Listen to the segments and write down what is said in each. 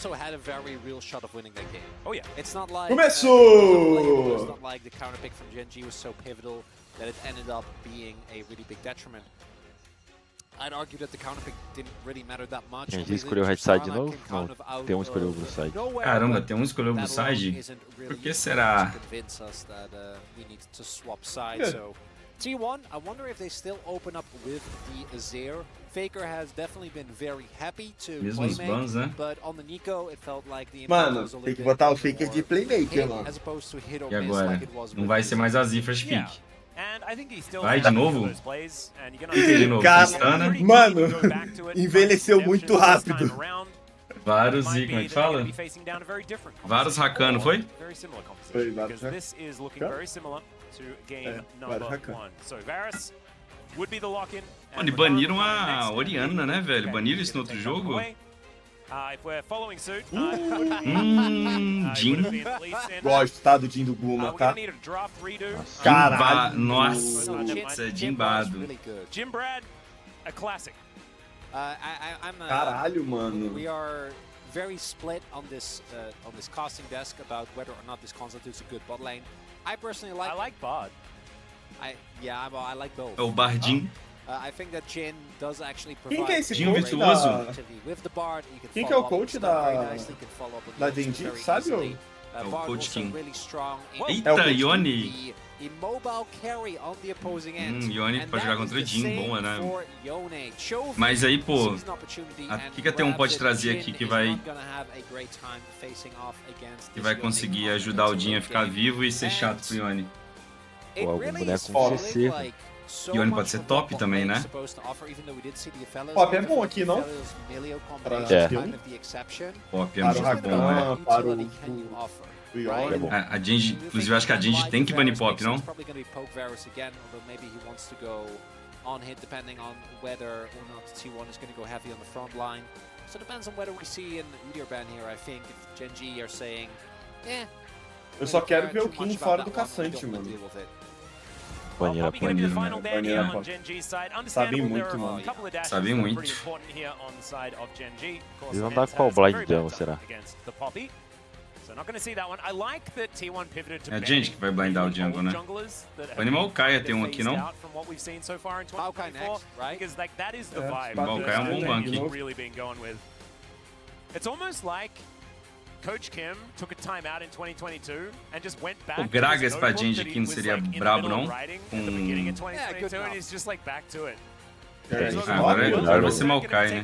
also had a very real shot of winning that game. Oh yeah. It's not like Começou! it's not like the counter pick from Gen G was so pivotal that it ended up being a really big detriment. I'd argue that the counter pick didn't really matter that much. Quem escolheu o right side de novo? Não, tem um escolheu o blue side. Caramba, tem um escolheu o blue side? Por que será? T1, I wonder if they still open up with the Azir. Faker has definitely been very happy to Mesmo os bans, né? but on the Nico it felt like the Mano, tem que botar o Faker de playmaker, mano. as opposed to hit or E miss agora? like it was Não with vai the ser Azir. mais Azir first pick. Vai de novo? Fica de novo, Cara, Tristana. mano, envelheceu muito rápido. Vários e como é que fala? Vários Rakan, foi? Foi, vários Rakan. Vários Rakan. Mano, e baniram a Orianna, né, velho? Baniram isso no outro jogo? Jin. Gosto, tá? Do Jin do Guma, tá? Caralho. Nossa, Jimbado. Jim Brad, a classic. Caralho, mano. We are very split on this casting desk about whether or not this constitutes a good bot lane. I personally like. I like Bard. I like both. É o Bardin. I think that Jin does actually provide. Quem que é esse Jin coach virtuoso? da... With the Bard, you can Quem que é o follow up coach with da... stuff very nicely, you can follow up with da ults Genji, very sabe? easily. É o Bard Coach also King. really strong in Eita, Yone. the immobile carry on the opposing end. Yone And pra that jogar is contra the Jin, same boa, né? for Yone. Chovy Mas aí, pô, sees an opportunity o and que a T1 pode grabs it. trazer Jin aqui que is vai... not gonna have a great time facing off against Que this vai Yone conseguir on ajudar o the Jin a ficar game. vivo e ser chato pro Yone. It Pô, algum really boneco is com feeling CC. like so Yone much pode ser of top what também, Lane né? is supposed to offer, even though we did see the Fellas Pop é kind bom of aqui, não? Fellas Melio Pra combination É. kind of the exception. Pop é Para o muito bom, né? Rakan, para o... Utility can you offer? o Yone. A Genji, inclusive, eu acho que a Genji tem que banir Pop, não? Probably going to be poke Varus again, although maybe he wants to go on hit depending on whether or not T1 is going to go heavy on the front line. So it depends on whether we see an Udyr ban here. I think if Gen G are saying, Eu só quero ver o Kim fora do caçante, mano. Banheira, banheira. Banheira, pode. Sabem muito, mano. Sabem muito. Eles vão dar qual blind jungle, será? É a gente que vai blindar o jungle, né? O Animal Kai tem um aqui, não? Maokai next, right? O Maokai é um bom banco. It's almost like Coach Kim took a time out in 2022 and just went back. O Gragas pra Genji aqui não seria brabo, não? And he's just like back to it. Agora vai ser Maokai, né?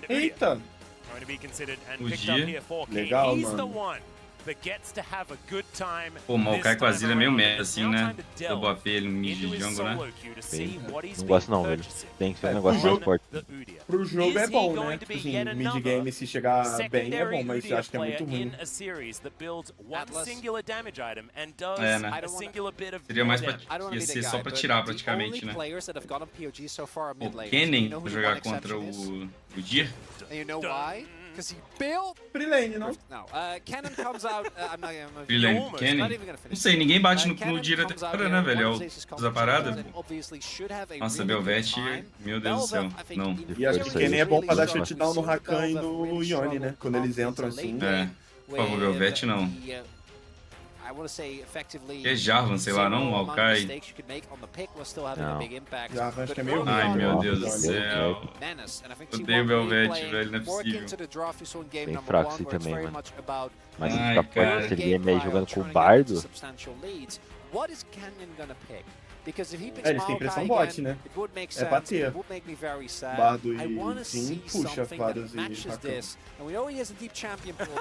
Eita! Going to be considered and O picked up Gia. here for King. Legal, He's the mano. one that gets to have a good time. Pô, o Maokai com a Zilha é meio merda assim, né? Delve Double AP, ele no mid into de his jungle, né? solo queue to see what he's Não gosto been não, velho. purchasing. Tem que ser um negócio mais forte. The Udyr. Pro jogo é Is he bom, going né? to Tipo be assim, yet mid another game se chegar bem é secondary bom, mas eu Udyr acho que é muito player ruim. in a series that builds one Atlas. singular damage item and does É, né? a singular bit of Seria mais pra... damage. I don't want Ia to be ser the só guy, pra but tirar the praticamente, only né? players that have gone on POG so far are mid O laners. Kennen You know who pra the jogar one contra exception is? o Dir. And you know why? Because he built. Free lane, não? No, Cannon comes out. I'm not gonna. Freelane Not Kennen. even gonna Não finish. sei, ninguém bate no Cannon Dir até comes out agora, here, né, velho? É one o of Ace's da parada. compensations and obviously should have a Nossa, really good Belvete, time. meu Deus do céu. Belveth, I think, Não. in E acho que o theory, Kennen é bom pra dar really shutdown no strong. Rakan e Belveth no really Yone, struggled né? Quando eles into entram late assim. game Por favor, Belvete não. with the, I want to say effectively. Que é Jarvan, sei lá, não? zero amount of Maokai. mistakes you could make on the pick was still having a Não. big impact. Jarvan acho que é But meio early Ai, on, meu Deus do Olha. céu. Menace, and I think Eu T1 odeio o really Belvete, playing velho, não é more possível. into the draw if you saw in game Bem number fraco one, assim where it's também, very mano. much about Mas Ai, ficar forte cara. nesse game aí jogando com o turning Bardo. into substantial leads. What is Canyon gonna pick? Because if he picks É, eles têm Maokai pressão again, bot, né? it would make É sense. bater. It would make me very sad. Bardo I e wanna Jin see puxa something Varus that e matches Rakan. this. And we know he has a deep champion pool,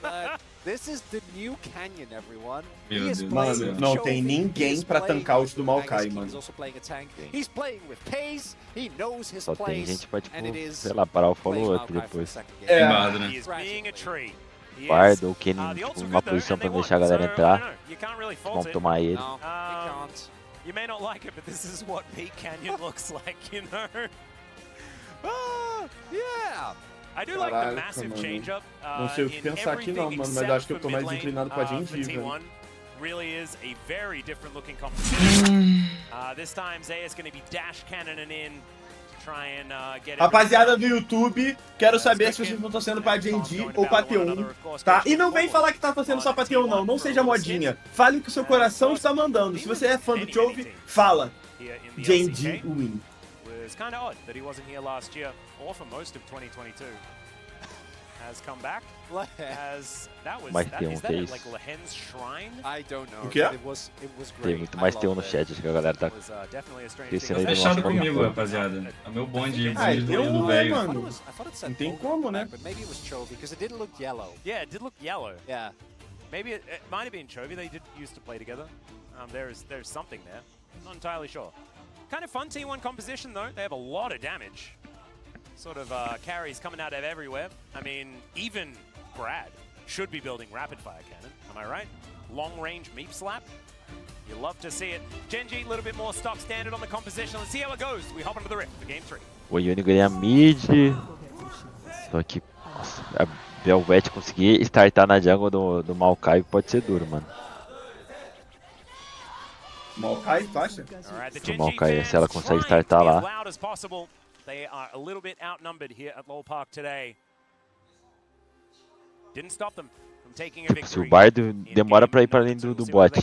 but this is the new Canyon, everyone. Meu He is Deus do playing céu. with Não Chovy, tem he ninguém is pra playing tancar o ult do with- I Maokai, guess King mano. is also playing a tank. He's playing with pace. He knows his Só tem place. gente pra, tipo, and it is sei lá, parar o playing follow-up Maokai for the depois. second game. É. Bardo, né? He is being a tree. He is, Bardo ou Kennen, the tipo, ultimate numa good though, posição and pra they deixar a won, galera so, entrar. I don't know, you can't really fault Vamos it. tomar ele. No, he can't. You may not like it, but this is what Peak Canyon looks like, you know? Yeah. I do like the Caraca, massive mano. change-up. Não sei o que in pensar aqui não, everything mano, mas except acho que eu tô for mais mid lane, inclinado pra for Genji, velho. T1. Really is a very different looking competition. This time Zay is going to be dash cannoning in Rapaziada do YouTube, quero saber se vocês estão torcendo pra Genji ou pra T1, tá? E não vem falar que tá torcendo só pra T1 não, não seja modinha. Fale o que o seu coração está mandando. Se você é fã do Chove, fala. Genji win. It's kind of odd that he wasn't here last year or for most of 2022. Has come back. As that was is that like Lehen's shrine? I don't know. O que é? It was great. Tem muito mais T1 no chat, acho que a galera tá crescendo aí no Fechado nosso comigo, programa. rapaziada. É meu bonde Ah, do velho. mano. Não tem como, né? But maybe it was Chovy because it did look yellow. Yeah, it did look yellow. Yeah. Maybe it might have been Chovy. They did used to play together. There's something there. Not entirely sure. Kind of fun T1 composition though. They have a lot of damage. Sort of carries coming out of everywhere. I mean, even Brad should be building rapid fire cannon. Am I right? Long range meep slap. You love to see it. Genji, a little bit more stock standard on the composition. Let's see how it goes. We hop into the rift for game 3. O Yone ganha mid. Só que, nossa, a Belvet conseguir startar na jungle do Maokai pode ser duro, mano. Maokai, tu acha? O Maokai, se ela consegue startar lá. They are a little bit outnumbered here at Lowell Park today. Didn't stop them from taking a victory. Se o Bardo demora pra ir pra além do bot,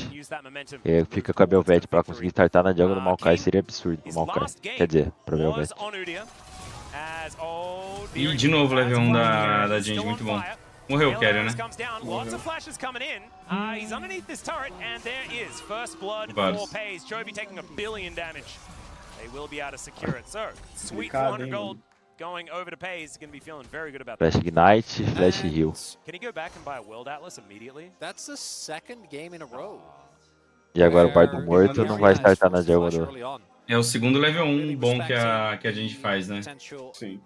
e fica com a Belvet pra conseguir startar na jungle do Maokai, seria absurdo pro Maokai. Quer dizer, pra Belvet. E de novo level 1 da Genji, muito bom. Morreu o Quer, né? He's underneath this turret, and there is first blood for Pays. Chovy taking 1 billion damage. They will be able to secure it. So, sweet 400 gold going over to Pays. He's going to be feeling very good about that. Flash Ignite, Flash Heal. Can he go back and buy a World Atlas immediately? That's the second game in a row. E agora o Bardo morto não vai startar na jungle do... É o segundo level 1 bom que a gente faz, né? Sim.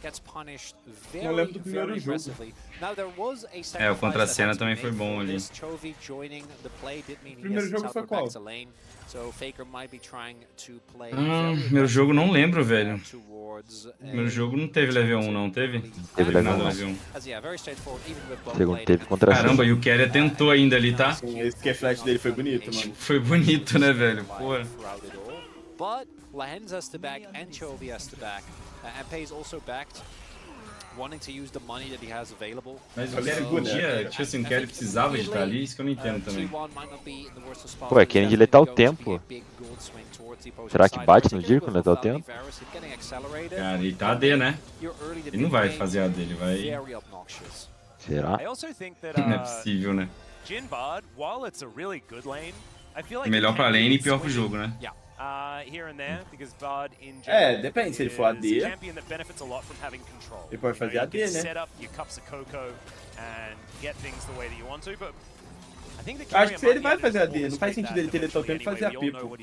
Gets punished Eu lembro do primeiro jogo. É, o contra a cena também foi bom ali. O primeiro jogo foi qual? Meu jogo não lembro, velho. Meu jogo não teve level 1, não teve? Teve level 1. Segundo teve contra a cena. Caramba, e o Quer tentou ainda ali, tá? Sim, esse que flash dele foi bonito, mano. Foi bonito, né, velho? Porra. But Lehen's has to back and Chovy has to back. And Pays also backed, wanting to use the money that he has available. Mas o Quer tipo assim, o Quer precisava de estar ali, isso que eu não entendo também. Pô, é querem diletar o tempo. Será que bate no Dir com letar o tempo? Cara, ele tá AD, né? Ele não vai fazer AD, ele vai... Será? Não é possível, né? É melhor pra lane e pior pro jogo, né? É, depende, se ele for AD, ele pode fazer AD, né? Acho que se ele vai fazer AD, não faz sentido ele ter letal tempo e fazer AP, pô.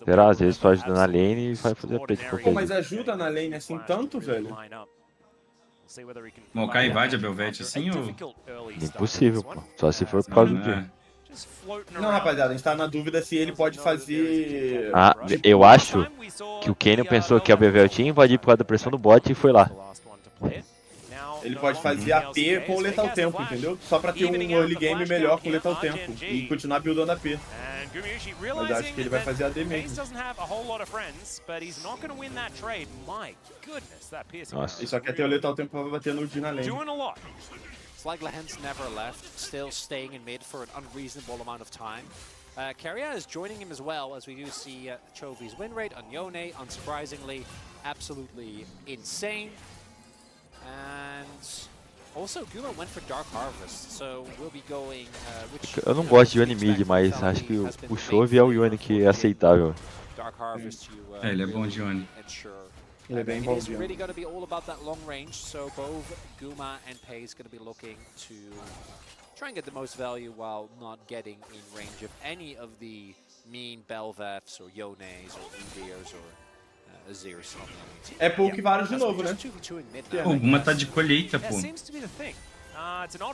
Será? Às vezes pode ajudar na lane e vai fazer AP de qualquer Pô, mas jeito. ajuda na lane assim tanto, velho? Maokai invade a Belvet assim ou... Impossível, pô. Só se for por causa do Dir. Não, rapaziada, a gente tá na dúvida se ele pode fazer... Ah, eu acho que o Canyon pensou que a Belvet ia invadir por causa da pressão do bot e foi lá. Ele pode fazer AP com o letal tempo, entendeu? Só pra ter um early game melhor com o letal tempo e continuar buildando AP. Mas acho que ele vai fazer AD mesmo. Nossa. Ele só quer ter o letal tempo pra bater no D na lane. It's like Lehen's never left, still staying in mid for an unreasonable amount of time. Keria is joining him as well, as we do see Chovy's win rate on Yone, unsurprisingly, absolutely insane. And also Guma went for Dark Harvest, so we'll be going... Eu não gosto de Yone mid, mas acho que o Chove é o Yone que é aceitável. É, ele é bom de Yone. Ele é bem bom. It's really going to be all about that long range, so both Guma and Pays going to be looking to try and get the most value while not getting in range of any of the mean Belveths or Yones or Udyrs or Azirs. É poke vários de novo, né? Pô, o Guma tá de colheita, pô.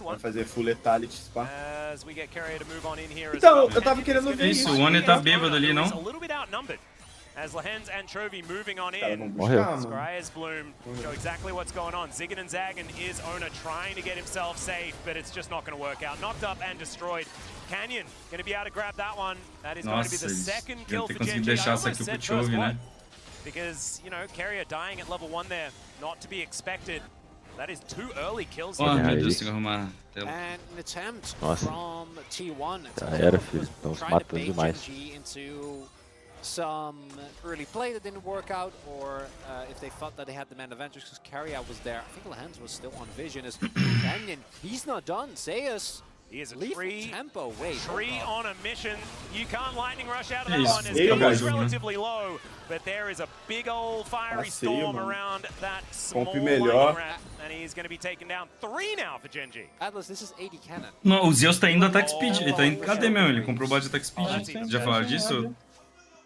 Vai fazer full letality, spa. Então, eu tava querendo ver isso. O One tá bêbado ali, não? As Lehen's and Chovy moving on Cara, in. vamos buscar, mano. Scryer's Bloom show exactly what's going on. Ziggin and Zaggin is Ona trying to get himself safe, but it's just not going to work out. Knocked up and destroyed. Canyon going to be able to grab that one. That is going to be the second kill for conseguido Gen G. deixar essa aqui pro Chove, né? Because, you know, Carrier dying at level 1 there, not to be expected. That is 2 early kills. Oh, meu Deus, tem que arrumar a tela. And an attempt Nossa. from T1. Já era, filho. Estão se matando demais. Some early play that didn't work out, or if they thought that they had the man advantage because Carrier was there. I think Lehans was still on vision as Canyon. He's not done. Zeus. He is a tempo. Wait, tree on a mission. You can't lightning rush out of that Isso, one. His speed is né? relatively low, but there is a big old fiery storm around that small melhor. lightning rat, and he's going to be taken down 3 now for Gen G. Atlas, this is 80 cannon. Não, o Zeus tá indo attack speed. Ele tá indo. Cadê mesmo? Ele comprou o bot de attack speed. Já falaram disso?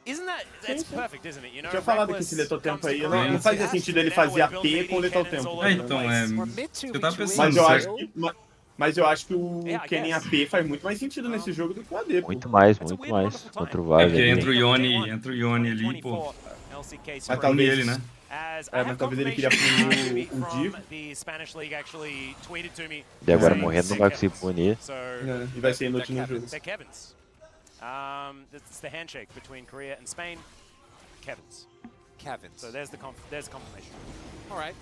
Isn't that it's perfect, isn't it? You know, Tinha falado que esse letal tempo aí não fazia sentido ele fazer AP com o letal tempo. Então, eu tava pensando. Mas eu acho que o Kennen AP faz muito mais sentido nesse jogo do que o AD. Muito mais. Contra o Vale. Porque entra o Yone ali, pô. Mas talvez ele, né? mas talvez ele queria punir o Div. E agora morrendo não vai conseguir punir. E vai ser inútil no jogo. It's the handshake between Korea and Spain. Kevin's. So there's the confirmation. All right.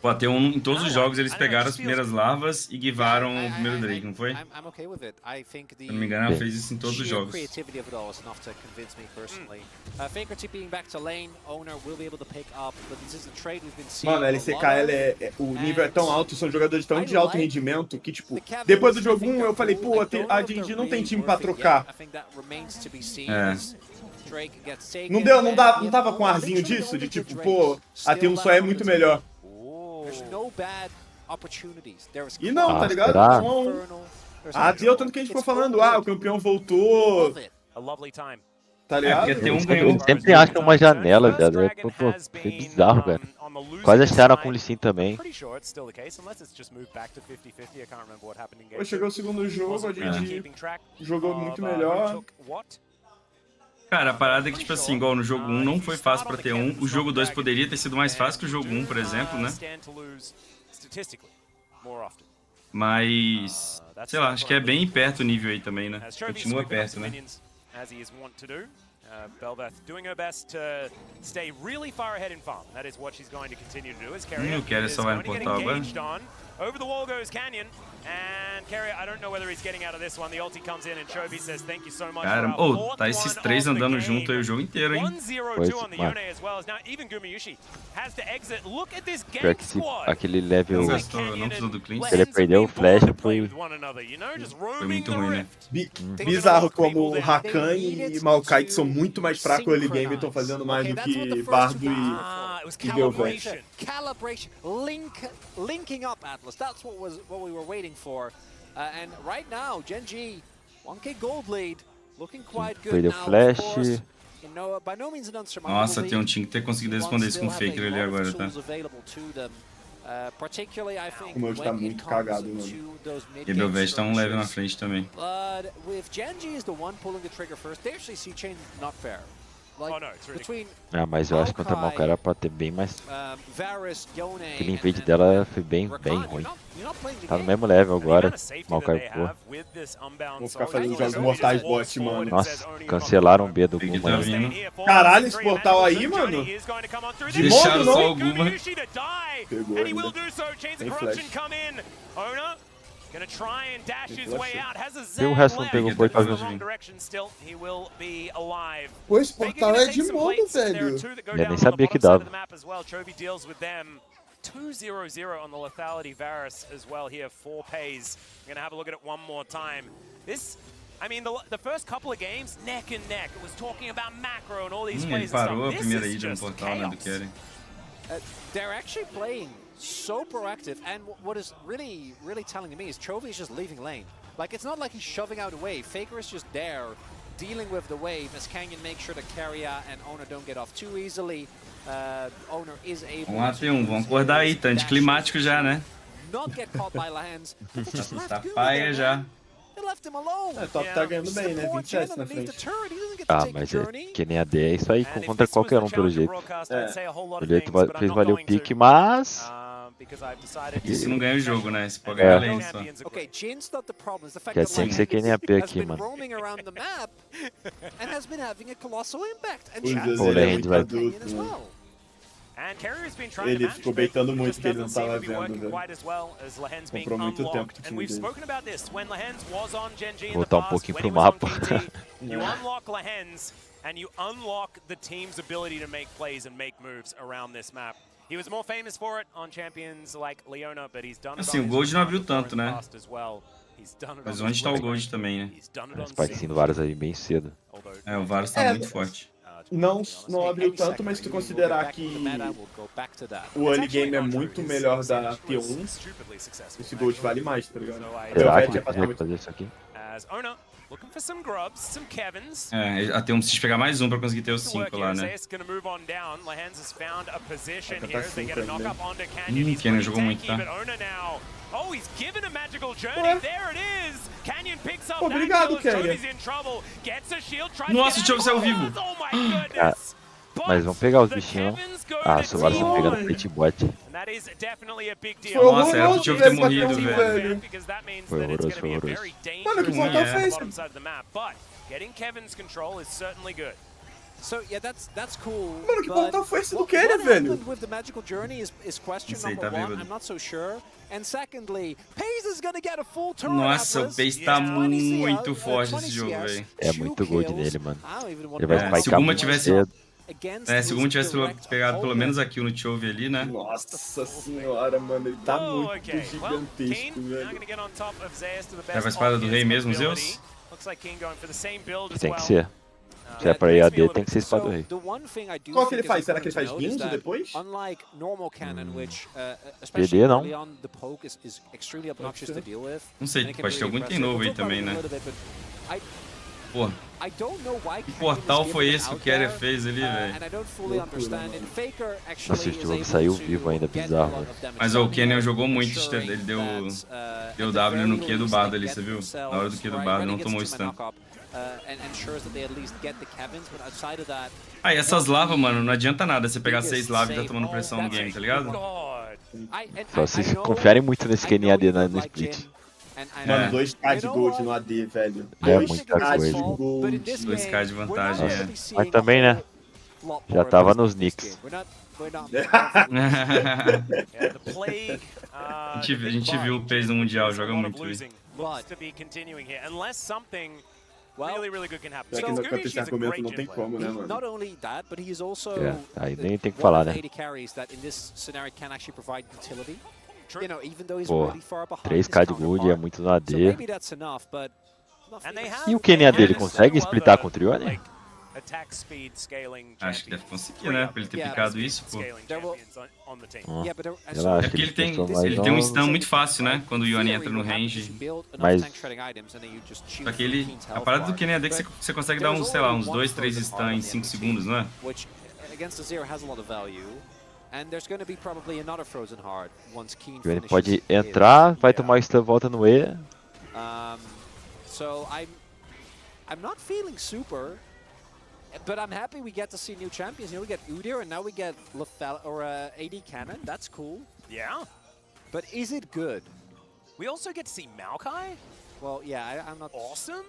Pô, até em todos os jogos eles pegaram as primeiras larvas e givaram o primeiro Drake, não foi? I'm okay with it. I think Se não me engano, ela fez isso em todos os jogos. Creativity of it all is enough to convince me personally. Faker TPing back to lane, owner will be able to pick up, but this is a trade we've been seeing. Mano, a LCK, o nível é tão alto, são jogadores tão de alto rendimento que, tipo, depois do jogo 1 eu falei, pô, a GG não tem time pra trocar. Não tava com arzinho disso? De tipo, pô, a T1 só é muito melhor. E não, tá ligado? Deu tanto que a gente ficou falando, o campeão voltou. Tá ligado? Porque tem ganhou. Eles sempre acham uma janela, velho. Pô, foi bizarro, cara. Quase acharam com o Lee Sin também. Pô, chegou o segundo jogo, a gente jogou muito melhor. Cara, a parada é que, tipo assim, igual no jogo 1 não foi fácil pra T1, o jogo 2 poderia ter sido mais fácil que o jogo 1, por exemplo, né? Mas, sei lá, acho que é bem perto o nível aí também, né? Continua perto, né? Belveth doing her best to stay really far ahead in farm. That is what she's going to continue to do. As O Quer só vai no portal agora. Over the wall goes Canyon, and Carrier, I don't know whether he's getting out of this one. The ulti comes in and Chovy says thank you so much. Cara, tá esses três andando junto aí o jogo inteiro, hein? 1-0-2 on the Yone as well. Now even Gumayushi has to exit. Look at this Pior gank que squad. aquele level. Não precisou do cleanse. Ele perdeu o flash, foi muito ruim, né? Bizarro como o Rakan e Maokai, que são muito mais fracos early game, estão fazendo mais do que Bardo e Belveth. Calibration, linking up Atlas. That's what we were waiting for. And right now, Gen G, 1k gold lead, looking quite good. Perdeu now, flash. By no means an unsurmountable Nossa, tem tinha que ter conseguido responder isso com o Faker ali agora, tá? Particularly, I think, O meu tá muito cagado, mano. E Belveth tá um level na frente também. But with Gen G is the one pulling the trigger first, they actually see chain not fair. Mas eu acho que contra a Maokai era pra ter bem mais. Aquele invade dela foi bem ruim. Tá no mesmo level agora. Maokai, pô. Vou ficar fazendo jogos mortais bot, mano. Nossa, cancelaram o B do Guma. Caralho, esse portal aí, mano. De modo não. Só o Guma. Pegou ainda. Tem flash. Gonna try and dash his way out. Has a E o resto não pegou foi pra wrong direction still. He will be alive. Pô, esse portal é de modo, velho. Eu nem sabia que dava. 2-0-0 on the lethality Varus as well here. 4 pays. We're gonna have a look at it one more time. This, I mean, the first couple of games, neck and neck. It was talking about macro and all these plays and parou a stuff. primeira This is ida no just portal, né, do chaos. Quer. They're actually playing so proactive, and what is really telling to me is Chovy is just leaving lane. Like, it's not like he's shoving out a wave. Faker is just there, dealing with the wave as Canyon makes sure that Carrier and Owner don't get off too easily. Owner is able Vamos lá, T1, vamos acordar aí, tá anticlimático já, né? Not get caught by Lehans. Tá paia já. Top tá ganhando bem, né? 27 na frente. Mas é que nem AD, é isso aí contra qualquer um pelo jeito. Pelo jeito fez valer o pique, mas Isso não ganha o jogo, né? Esse pode ganhar lane só. Okay, Jin's not the problem. It's the fact Já that tinha que Lane ser que nem AP has aqui, been mano. roaming around the map and has been having a colossal impact. And Pois Chad's é, ele é Lane muito vai- adulto, as né? well. Ele ficou baitando muito que ele não tava vendo, velho. Comprou muito tempo pro time dele. Voltar um pouquinho pro mapa. You unlock Lehens and you unlock the team's ability to make plays and make moves around this map. He was more famous for it on champions like Leona, but he's done it Assim, on o his Gold não own abriu tour in tanto, the né? past as well. He's done it Mas on onde his tá o own. Gold também, né? He's done it Os on partindo Siga. vários aí bem cedo. É, o Varus tá É, muito forte. Não abriu tanto, mas se tu considerar que o early game é muito melhor da T1, esse Gold vale mais, tá ligado? Será que Belvete ele é pra consegue fazer isso aqui? As owner looking for some grubs, some Kevins. É, até precisa pegar mais um pra conseguir ter os 5 lá, né? Gonna move on down. Lehens has found a position Vai here tentar as they get cinco a knock ainda. up onto Canyon. He's Canyon pretty jogou muito, tanky, tá? but Ona now. Oh, he's given a magical journey. Ué? There it is. Canyon picks up Obrigado, that kill as Canyon. Jody's in trouble. Gets a shield, tries Nossa, to o get Jogo out. saiu vivo. Oh my goodness. Mas vamos pegar os The bichinhos, Kevins não? go Ah, to se o Varus não pegando Team. pit bot. And that is definitely a big deal. Foi Nossa, era pro horroroso, Jogo ter velho, pra morrido, T1, velho. Because that means Foi that it's horroroso, going to foi be a horroroso. very dangerous Mano, que portal match foi on the esse? bottom side of the map. But getting Kevin's control is certainly good. So yeah, that's cool. Mano, que but portal foi esse do what Quer, velho? happened with the magical journey is question Não sei, number tá one. bêbado. I'm not so sure. And secondly, Paze is gonna get a full turret. Nossa, o Atlas. Pace tá 20 CS, muito forte 20 nesse jogo, CS, velho. É 2 muito gold kills. nele, mano. I don't even want Ele vai to É, se o spikear Guma muito tivesse- cedo. against É, se o Guma his tivesse direct pegado pelo opponent. menos a kill no Chove ali, né? Nossa senhora, mano, ele tá Oh, muito okay. Well, gigantesco, Keen now velho. going to get on top of Zeus to the best Leva a espada of do his rei mesmo, ability. Zeus? Looks like Keen going for the same build as Tem que well. ser. Se é pra ir AD, tem que ser espada do rei. The one thing I do Qual que ele think is faz? Será que ele important faz to note is Ginzo that depois? Unlike normal canon, which PD não. early on, the poke is extremely obnoxious to deal with. Não sei, and it can pode be ter algum really item novo aí impressive. We'll também, talk né? about it a little bit, but Pô, I don't know why que Canyon portal is foi given esse que o out Quer there, fez ali, velho? and I don't fully understand it. Faker actually Nossa, esse is jogo able saiu to vivo ainda, get bizarro. a lot of damage Mas o down Canyon here, jogou muito, ensuring ele deu that, deu at the W no very Q do least, Bado they ali, get você viu? themselves Na hora do Q do right, Bado, ready não against tomou the stun. knock-up, and ensures that they at least get the Kevins, but outside of that, Ah, e essas lavas, mano, não adianta nada você pegar biggest 6 lavas e tá save- tomando pressão no that's game, tá a ligado? God. Só se confiarem muito nesse Kenny AD no split. Mano, É. 2k de gold no AD, velho. É 2k muita de coisa. gold. 2k de vantagem, é. Mas também, né? Já tava nos Knicks. Yeah, the plague, A gente viu o Pace no Mundial, joga muito, velho. Looks to be continuing here, unless something Well, really, really good can happen. Já que So no Scooby, esse she's a argumento great não gym tem player. como, né, mano? Not only that, but he is also É, aí nem tem que one falar, of né? the 80 carries that in this scenario can actually provide utility. True. You know, even though he's Pô, really far behind 3k his de gold é counterpart. muito no So AD. maybe that's enough, but not And they feeling- have- E o Kenny AD, ele they consegue have splitar other, contra o Ione? like, attack speed scaling Acho que champions. deve conseguir, né? Pra ele ter Yeah, picado isso, pô. Scaling There will- champions on the team. Ó, Yeah, but as eu soon acho É as porque ele tem, pensou mais ele tem um longe. stun muito fácil, né? Quando o Ione theory, entra no what happens is range. you build enough Mas- tank shredding items and then you just choose Só que ele, Keen's a health parada do bar. Kenny AD é que But você consegue dar uns, sei lá, uns 2, 3 stun em 5 segundos, não é? which against the zero has a lot of value. And there's going to be probably another frozen heart once Keen Ele finishes pode his. entrar, vai tomar o stun, volta no E. So I'm not feeling super, but I'm happy we get to see new champions. You know, we get Udyr and now we get Lethal or AD Cannon. That's cool. Yeah. But is it good? We also get to see Maokai. Well, yeah, I'm not. Awesome.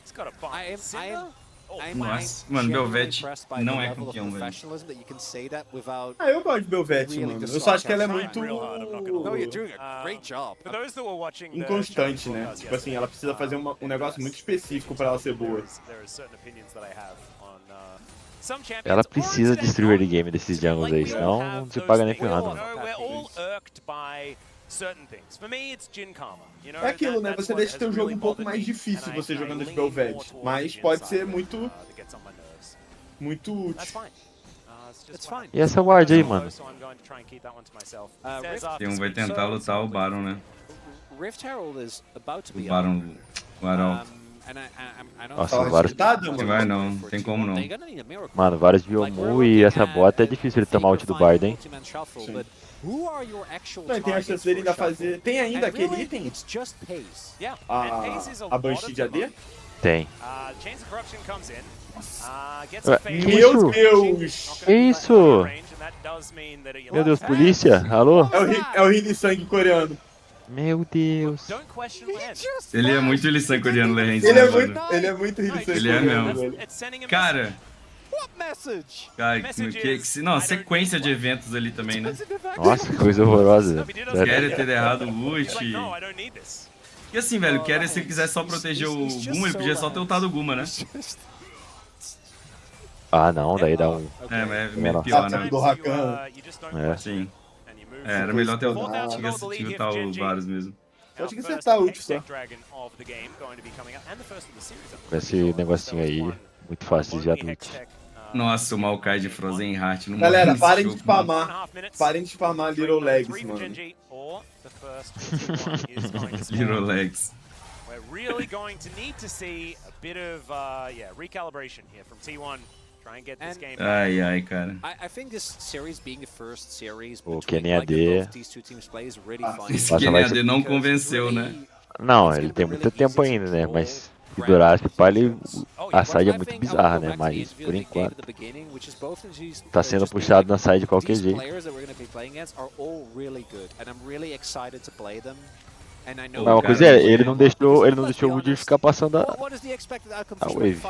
He's got a fine I am- Cinder. Oh, Nossa, I'm mano, genuinely Belvete impressed by não the é level of campeão, velho. professionalism that you can say that without. Ah, eu gosto de Belvete, Really mano. good Eu só acho que ela é song, muito real hard, I'm not gonna No, you're doing a great job. For those that were watching the inconstante, show né? podcast Tipo assim, yesterday, ela precisa fazer um negócio muito específico pra ela ser boa. there are certain opinions that I have on some champions. Ela precisa or destruir o early incidentally, game desses jungles like aí, we all senão have não se those paga nem things. ferrando, You mano. know, we're all irked by certain things. For me, it's Jin Karma. You know, É aquilo, né? that's Você what deixa has teu jogo really um pouco bothered mais me, difícil and você I jogando de lean more Belvete. towards Mas the pode Jin ser side, muito, that gets on my nerves. muito That's útil. fine. It's just It's what fine. E essa ward aí, mano? So I'm going to try and keep that one to myself. Rift- Says after Tem um vai speech, tentar lutar o Baron, né? Rift Herald is about to O be Baron. O Baron. and I don't Nossa, Tava vários- agitada, Não mano. vai não, tem como não. They're gonna need a miracle. Mano, vários Biomu e essa bota é difícil ele tomar ult do Bard, hein? Sim. Who are your actual Não, e tem a chance dele ainda fazer. Tem ainda And aquele really, item? it's just pace. Yeah, A- and Pace is a lot Banshee of de them AD? are- Tem. Meu Deus! Que isso? Meu Deus, polícia? Alô? É o Rini Sangue coreano. Meu Deus. Ele é muito Lissan coreano, Lerrens, Ele né, é mano? muito Rini Sangue Ele é coreano, mesmo. velho. Cara, não, sequência de eventos ali também, né? Nossa, que coisa horrorosa. Sério. Quer ter errado o ult. E assim, velho, Quer, se ele quiser só proteger o Guma, ele podia só ter ultado o Guma, né? Ah, não, daí dá um... É, mas é meio pior, né? Do Rakan. É. Sim. É, era melhor ter ultar o Varus mesmo. Só tinha que acertar a ult só. Com esse negocinho aí, muito fácil de ult. Nossa, o Maokai de Frozen Heart. Não Galera, morre parem de nesse jogo, mano. spamar. Parem de spamar Little Legs, mano. Little Legs. We're really going to need to see a bit of recalibration here from T1. Try and get this game back. Ai, cara. I think this series being the first series O between Kenny like AD. both these two teams play is really fun. Esse Passa Kenny mais- AD não convenceu, né? Não, ele tem muito tempo ainda, né? Mas se durar, acho que pra ele a side é muito bizarra, né? Mas por enquanto tá sendo puxado na side de qualquer jeito. Mas uma coisa é, ele não deixou o Woody ficar passando a wave.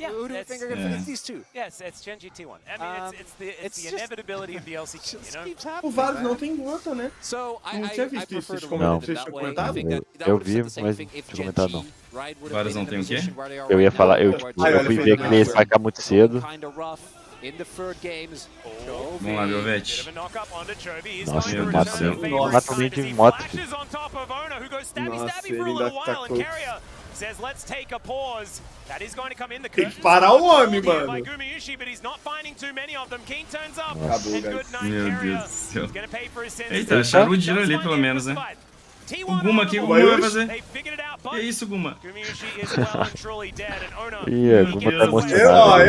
Yeah, Who do you think are going to finish these two? Yes, it's Gen G T1. I mean, it's the inevitability of the LCK, you know? O Varus não tem gota, né? So Não tinha visto isso. Vocês tinham comentado? Eu vi, mas não tinha comentado não. Varus não tem o quê? Eu ia falar, eu fui ver que ele ia sacar muito cedo. Vamos lá, Velvet. Nossa, Meu ele Deus do céu. mata alguém de moto. filho. Nossa, ele ainda tacou. Says, let's take a pause. That is going to come in the Tem que parar o homem, mano. by Gumayushi, but he's not finding too many of them. King turns up. Acabou, And guys. good night, Meu Carrier. Deus do céu. He's gonna pay for his sins. Eita, acharam o Dino ali pelo menos, né? O Guma aqui, o Guma vai fazer. They figured it out, but Que isso, Guma? Gumayushi is well and truly dead. And Ono Ih, o Guma tá Eu emocionado.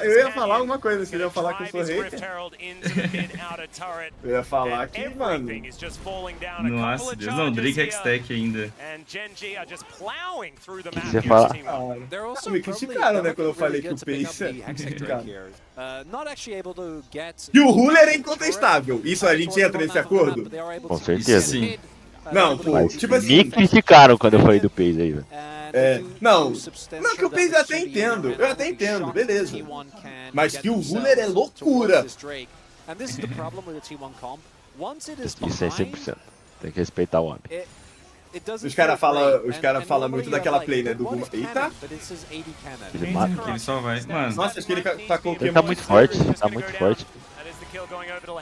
ia falar alguma coisa. Vocês iam falar que eu sou hater. Eu ia falar que, mano... Nossa, Deus, não, Drake Hextech ainda. And Gen G are just plowing through the que map. você fala? Me criticaram, né, quando eu falei que o Pace é complicado. E E o ruler é incontestável. Isso a gente entra nesse acordo? Com certeza. Sim. Não, pô, Mas tipo assim... me criticaram quando eu falei do Pace aí, velho. Não que o Pace eu até entendo. Eu até entendo, beleza. Mas que o ruler é loucura. Isso é 100%. Tem que respeitar o homem. Os caras falam muito daquela play, né, do Guma. Eita! Ele mata. Que ele só vai. Mano, Nossa, acho que ele tacou o Ele tá muito forte, tá muito forte.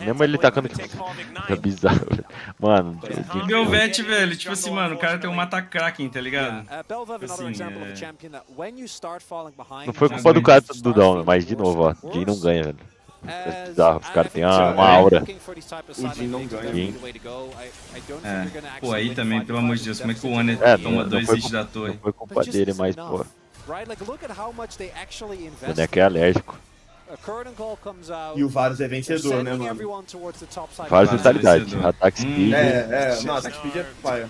Mesmo ele tacando que tá bizarro, velho. Mano, e Velvet, velho, tipo assim, mano, o cara tem um mata-kraken, tá ligado? não foi culpa do cara do Down, mas de novo, ó, Jin não ganha, velho. É bizarro, os caras têm uma aura. O Jin não ganha. Jin. Pô, aí também, pelo amor de Deus, como é que o One toma não 2 foi hits da culpa- torre? Não foi culpa dele, mas, pô, o boneco é alérgico. E o Varus é vencedor, né, mano? Várias Varus vitalidades, vencedor. ataque speed. Não, Attack Speed é paia.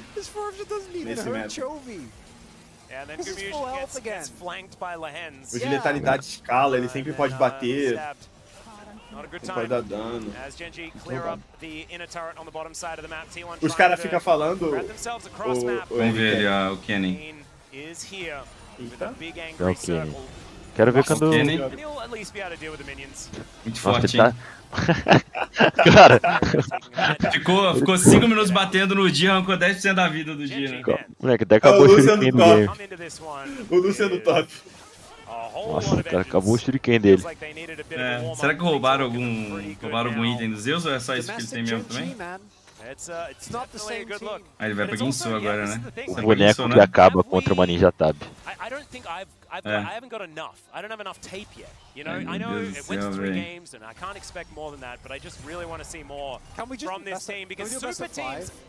Nesse método. And then Gumayushi gets flanked by Lehens. O de letalidade escala, ele sempre pode bater, Stabbed. Not a good ele pode time. dar dano. As Gen G clear up the inner turret on the bottom side of the map. T1 Os trying caras to ficam falando... grab themselves across map. Vamos ver ali, ó, o Kenny. Kane is here with Eita. a big É angry o Kenny. circle. Quero ver quando... Kenny. And he'll at least be able to deal with the minions. Muito Nossa, forte, ele hein? tá... Cara, Ficou 5 minutos batendo no dia, arrancou 10% da vida do dia, né? moleque, até acabou o Luciano shuriken do top. game. Come into this one. O Luciano top. A whole Nossa, lot o of cara acabou o vengeance. shuriken dele. Feels like they needed a bit of a warm-up. Será que roubaram Things are looking pretty roubaram good algum now. item dos Zeus ou é só isso que ele tem mesmo também? It's definitely a good look. Aí ele vai But pra it's Ginsu also, agora, this né? is the thing, O Vai pra boneco Ginsu, que né? acaba contra uma ninja tab. I don't think I haven't got enough. I don't have enough tape yet. You know, I know it went to 3 games, and I can't expect more than that. But I just really want to see more from this team because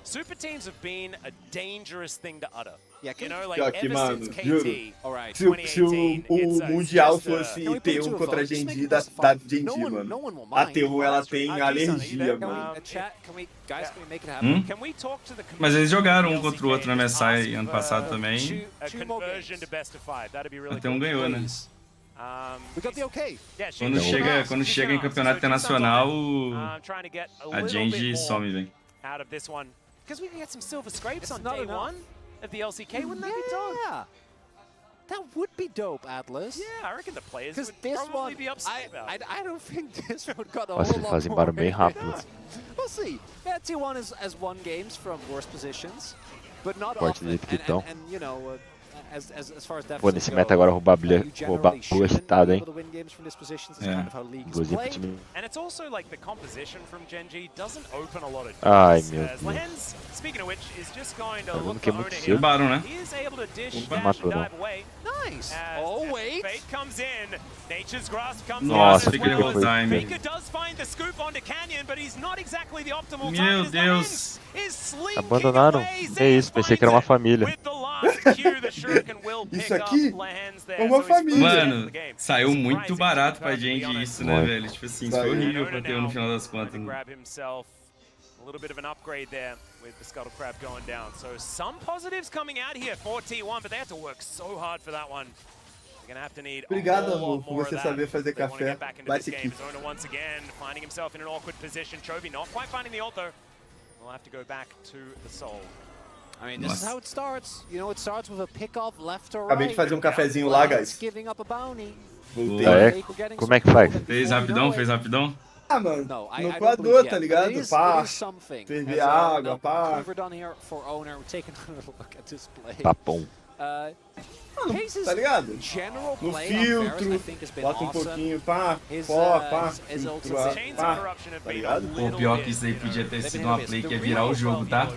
super teams have been a dangerous thing to utter. Yeah, you know, like Aqui, ever mano, since juro. KT, Se o 2018, Mundial fosse T1 contra a Gen.G da Gen.G, mano. A T1 ela tem alergia, mano. Mas eles jogaram um contra o outro na MSI ano passado também. A T1 ganhou, né? Quando chega em campeonato internacional, a Gen.G some, velho. Because we can get some silver scrapes on day 1 of the LCK, wouldn't that be dope? Yeah, that would be dope, Atlas. Yeah, I reckon the players would this probably one, be upset about it. I don't think this one got a Nossa, whole eles lot fazem more barulho bem rápido. We'll see. Yeah, T1 has won games from worse positions, but not Forte often. do jeito que estão. And you know, as far as Pô, nesse meta agora roubar blue é citado, hein? Inclusive pro time. And it's also like the composition from Gen.G doesn't open a lot of Ai, doors. meu Deus. Lens, speaking of which, is just going to Tá vendo look que é for muito Owner cedo. here. Né? He is able to dish, Não dash, matou, and não. dive away. Nice. As Oh, wait. Fate comes in. Nature's Grasp comes Nossa, in fica as well. de time. Faker does find the scoop onto Canyon, but he's not exactly the optimal Meu time. Deus. Abandonaram. É isso, pensei que era uma família. Isso aqui é uma família. Mano, saiu muito barato pra Gen.G isso, né, velho? Tipo assim, isso foi horrível pra ter no final das contas. A little bit of an upgrade there with the Scuttle Crab going down. So some positives coming out here for T1, but they have to work so hard for that one. They're gonna have to need Obrigado, a amor, lot por more você of saber that. fazer They want to café. get back into Bate this aqui. game. Zona once again finding himself in an awkward position. Chovy not quite finding the ult though. We'll have to go back to the Soul. I mean, this is how it starts. You know, it starts with a pick-off left or Acabei de right. fazer um cafezinho lá, guys. Giving up a bounty. Voltei. Ah, é? Como é que faz? Fez rapidão, fez rapidão. Ah, mano, No, no I coador, don't believe tá yet, ligado? but it Pá, is something. ferver As, água, now, pá. We're done here for Owner. We're taking a look at this play. Papão. Pace's Tá ligado? general No play on Ferris, I filtro, think, has been bota um awesome. pouquinho, pá, His, pá, his filtro, Chains pá, of Corruption have tá been ligado? Pô, pior que isso aí podia ter sido uma play que ia virar o jogo, tá?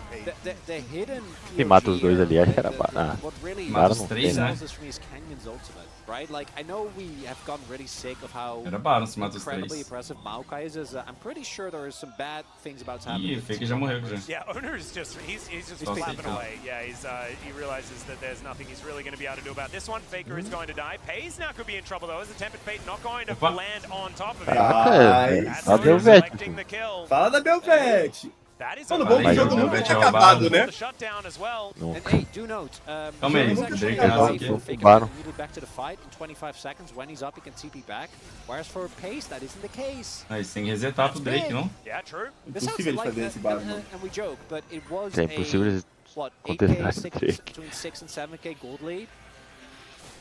The hidden Quem mata os dois ali, acho que era... Ah, what really Mata os não três, tem, né? sells this for me is Canyon's ultimate, right? Like, I know we have gotten really sick of how Era Baron se mata os incredibly três. impressive Maokai is. I'm pretty sure there is some bad things about happening. Ih, o Faker já morreu já. Yeah, Owner is just, he's just Só flapping fica. away. Yeah, he realizes that there's nothing he's really going to be able to do about this one. Faker is going to die. Paze now could be in trouble though, as a Tempered Fate not going to Opa. land on top of him. Ai, That's Fala Owner Belvete, selecting the kill. fala da Belvete. That is Mano, a bom que o Mas jogo o nunca Belvete tinha é acabado, roubado. né? The shutdown as well. And hey, do note, Calma aí, Jogo's actually Drake able aqui. to Faker Baron. immediately back to the fight in 25 seconds. When he's up, he can TP back. Whereas for Pace, that isn't the case. Aí tem que resetar pro Drake, não? Yeah, true. This sounds Impossível de like fazer that, esse Baron, mano. and we joke, but it was É impossível eles what, 8K, contestar esse 6, Drake. between 6 and 7K gold lead.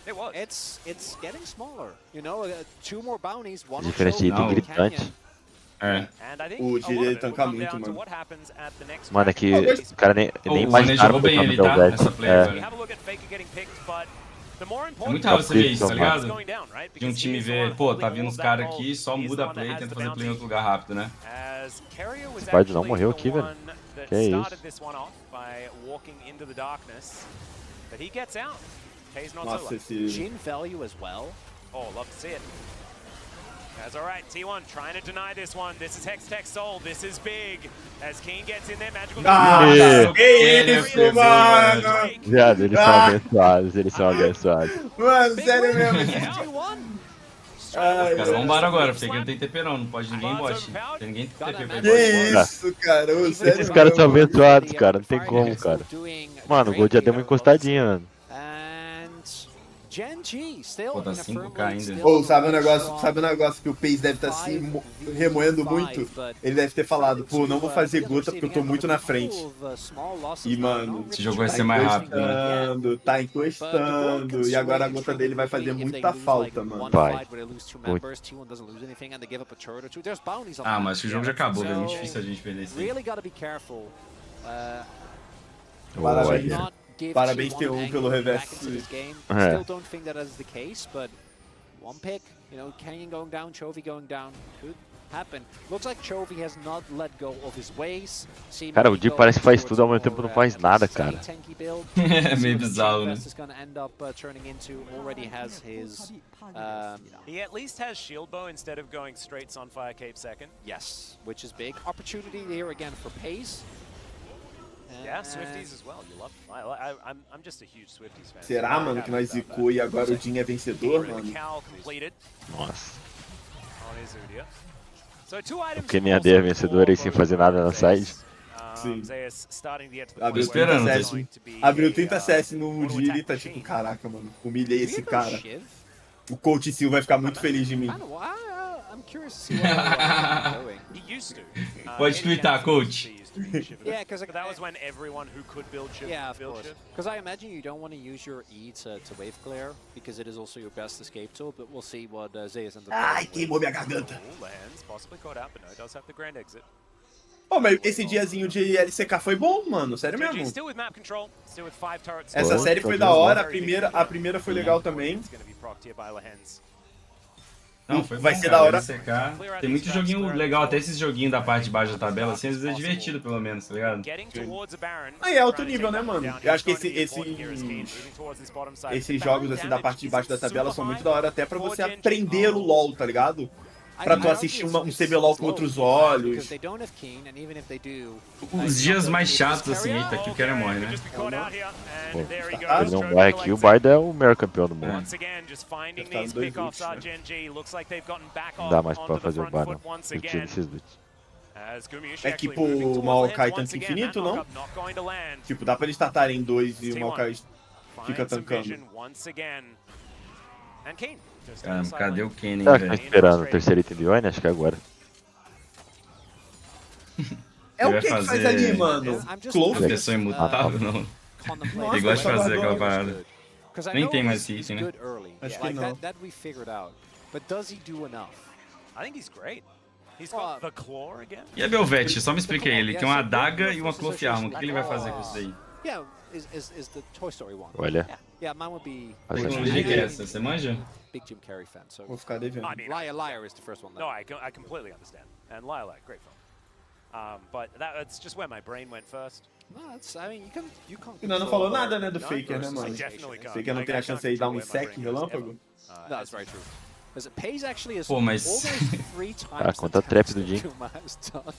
It was. It's getting smaller. You know, 2 more bounties, 1 on Diferença Jogo, de Não. one on gritante. Canyon. É. And I think O a lot of direito it will tanca come muito, down to mano. what happens at the next Mano, é round. que os caras nem O Mané imaginaram jogou bem botar ali, no tá? Belvete. Nessa play, É, We velho. have a look at Faker getting picked, but the more É important muito raro você ver isso, tá Tomar. ligado? going down, right? De um Because time he's the ver, one pô, tá holding vindo all uns that caras gold. aqui, só He's muda the a one play e that has tenta the fazer play em bounty. outro lugar rápido, né? As Carrier was Esse Bard não actually morreu the aqui, velho. one that Que started isso? this one off by walking into the darkness. But he gets out. K's not Nossa, solo. esse... Jin value as well. Oh, love to see it. That's all right. T1 trying to deny this one. This is Hextech Soul. This is big. As Keen gets in there, magical. Ah, Ih. que isso, mano! Viado, eles são abençoados, eles são abençoados. Mano, sério mesmo. Ai, Os caras vão embora agora, porque não tem TP não vai ninguém bot. Tem ninguém tem TP pra ir Que bot. isso, cara? Ô, sério Esses caras são mesmo. abençoados, cara, não tem como, cara. Mano, o Gold já deu uma encostadinha, mano. Pô, tá 5K ainda. Ou sabe um negócio que o Pace deve estar se remoendo muito? Ele deve ter falado, pô, não vou fazer gota porque eu tô muito na frente. E, mano, Esse jogo vai ser mais rápido, né? Tá encostando, e agora a gota dele vai fazer muita falta, mano. Vai. Ah, mas acho que o jogo já acabou, velho. É muito difícil a gente perder isso aí. Really gotta be careful. Parabéns. Not give Parabéns, T1 T1, angle pelo back reverse. into this game. É. Still don't think that is the case, but one pick, you know, Canyon going down, Chovy going down, Cara, o Di parece que faz tudo ao mesmo tempo não faz nada, cara. É meio bizarro, né? He at least has shield bow instead of going straight Sunfire Cape second. Yes, which is big. Opportunity here again for Pace. Yeah, Swifties as well. You love them. I'm just a huge Swifties fan. Será, mano, que nós zicou e agora o Jin é vencedor, mano? Nossa. On his Udyr. So two items. Porque nem a D é vencedora e sem fazer nada na side. Sim. Abriu Abriu 30 CS no Udyr e tá tipo, caraca, mano, humilhei esse cara. O Coach Sil vai ficar muito feliz de mim. Pode twittar, coach. Yeah, because that was when everyone who could build Shiv built Shiv. Because I imagine you don't want to use your E to wave clear, because it is also your best escape tool, but we'll see what Zeus ends up Ai, doing queimou minha garganta. Lands, possibly caught out, but no, it does have the grand exit. Pô, mas esse diazinho de LCK foi bom, mano, sério mesmo. Still with map control, still with 5 turrets. Essa série foi da hora, a primeira foi legal também. It's gonna be procced here by Lehens. Não, foi Vai bom, ser cara, da hora. LCK. Tem muito joguinho legal, até esses joguinhos da parte de baixo da tabela, assim, às vezes é divertido, pelo menos, tá ligado? Aí é alto nível, né, mano? Eu acho que esses jogos, assim, da parte de baixo da tabela são muito da hora, até pra você aprender o LoL, tá ligado? Pra tu assistir um CBLOL com outros olhos. Os dias mais chatos, assim, eita, que o Quer morre, né? Pô, ele não morre aqui, o Bard é o melhor campeão do mundo. Não dá mais pra fazer o Bard, não. Eu tiro esses bits. É tipo o Maokai tanque infinito, não? Tipo, dá pra eles startarem dois e o Maokai fica tancando. Caramba, cadê o Kenny, Será que tá velho? esperando o terceiro item de Yone? Acho que é agora. É o Ele que vai que faz fazer- ali, mano? A Close? pessoa imutável, não. Nossa, Ele gosta de só fazer guardou- aquela parada. Nem tem mais esse item, né? Acho que não. That we figured out. But does he do enough? I think he's great. He's got the claw again. E a Belvete? Só me explica aí, ele tem uma adaga e uma Cloth Armor. O que ele vai fazer com isso daí? Yeah, is the Toy Story one. Olha. Yeah, mine would be Faz Que sentido. tecnologia que é essa? Você manja? big Jim Carrey fan. So Vou ficar devendo. I mean, Liar is the first one. no, I completely understand. And Lilac, great film. But that's just where my brain went first. No, it's, I mean, you can't. E nós não falou nada, né, do Faker, né, mano? Definitely can't. Faker não tem a chance aí de dar um insect relâmpago? No, that's very true. Because it pays actually as Pô, mas- almost 3 times Ah, the conta a trap damage do Jim. that Guma has done.